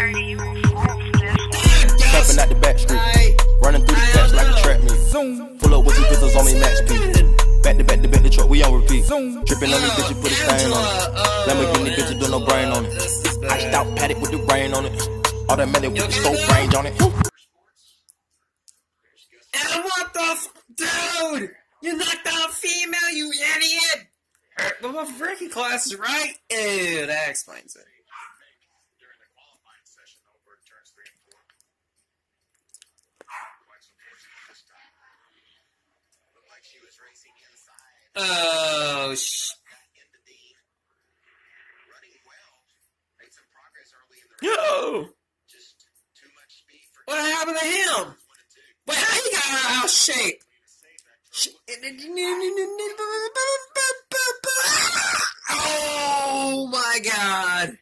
Camping out the back street, running through the patch like a trap meet. Pull up with two pistols on me, max P. Back to back the truck, we on repeat. Dripping on me, bitch, you put a stain on it. Lamborghini, bitch, you do no brain on it. Iced out paddock with the rain on it. Automatic with the scope range on it. And what the dude? You knocked out a female, you idiot! Well, my freaking class is right. Ew, that explains it. Oh, Yo! What happened to him? Wait, how he got out of shape? Oh my god!